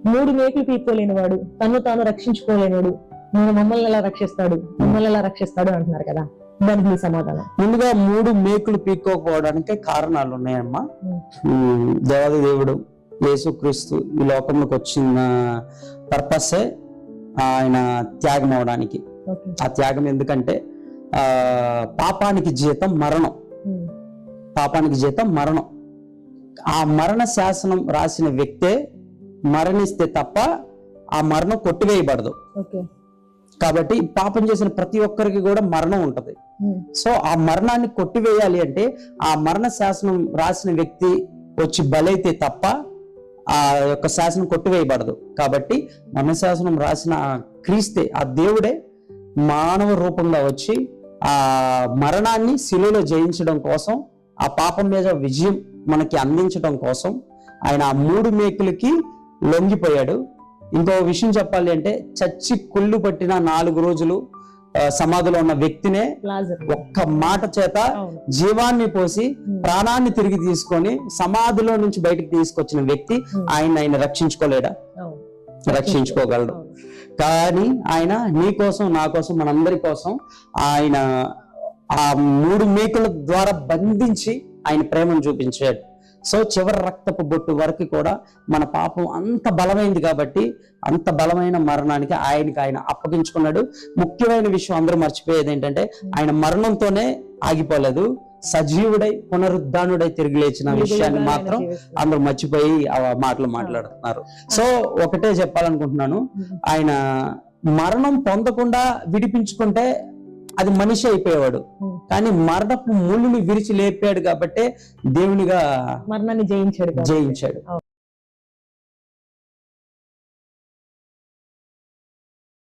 3 మేకులు పీక్కోలేని వాడు, తను తాను రక్షించుకోలేనివాడు, నేను మమ్మల్ని ఎలా రక్షిస్తాడు, మమ్మల్ని ఎలా రక్షిస్తాడు అంటున్నారు కదా, దానికి మీ సమాధానం? ముందుగా 3 మేకులు పీక్కోకపోవడానికి కారణాలు ఉన్నాయమ్మా. దేవాది దేవుడు యేసుక్రీస్తు ఈ లోకంలోకి వచ్చిన పర్పసే ఆయన త్యాగం అవడానికి. ఆ త్యాగం ఎందుకంటే పాపానికి జీతం మరణం. పాపానికి జీతం మరణం. ఆ మరణ శాసనం రాసిన వ్యక్తే మరణిస్తే తప్ప ఆ మరణం కొట్టివేయబడదు. కాబట్టి పాపం చేసిన ప్రతి ఒక్కరికి కూడా మరణం ఉంటది. సో ఆ మరణాన్ని కొట్టివేయాలి అంటే ఆ మరణ శాసనం రాసిన వ్యక్తి వచ్చి బలైతే తప్ప ఆ యొక్క శాసనం కొట్టివేయబడదు. కాబట్టి మరణ శాసనం రాసిన క్రీస్తే, ఆ దేవుడే మానవ రూపంగా వచ్చి ఆ మరణాన్ని శిలువలో జయించడం కోసం, ఆ పాపం మీద విజయం మనకి అందించడం కోసం ఆయన ఆ 3 మేకులకి లొంగిపోయాడు. ఇంకో విషయం చెప్పాలి అంటే, చచ్చి కుళ్ళు పట్టిన 4 రోజులు సమాధిలో ఉన్న వ్యక్తినే ఒక్క మాట చేత జీవాన్ని పోసి ప్రాణాన్ని తిరిగి తీసుకొని సమాధిలో నుంచి బయటకు తీసుకొచ్చిన వ్యక్తి ఆయన రక్షించుకోలేడా? రక్షించుకోగలడు. కానీ ఆయన నీ కోసం, నా కోసం, మనందరి కోసం ఆయన ఆ 3 మేకుల ద్వారా బంధించి ఆయన ప్రేమను చూపించాడు. సో చివరి రక్తపు బొట్టు వరకు కూడా మన పాపం అంత బలమైంది కాబట్టి అంత బలమైన మరణానికి ఆయన అప్పగించుకున్నాడు. ముఖ్యమైన విషయం అందరూ మర్చిపోయేది ఏంటంటే, ఆయన మరణంతోనే ఆగిపోలేదు, సజీవుడై పునరుద్ధానుడై తిరిగి లేచిన విషయాన్ని మాత్రం అందరూ మర్చిపోయి ఆ మాటలు మాట్లాడుతున్నారు. సో ఒకటే చెప్పాలనుకుంటున్నాను, ఆయన మరణం పొందకుండా విడిపించుకుంటే అది మనిషి అయిపోయేవాడు. కానీ మరణపు ముళ్ళుని విరిచి లేపాడు కాబట్టి దేవునిగా మరణాన్ని జయించాడు.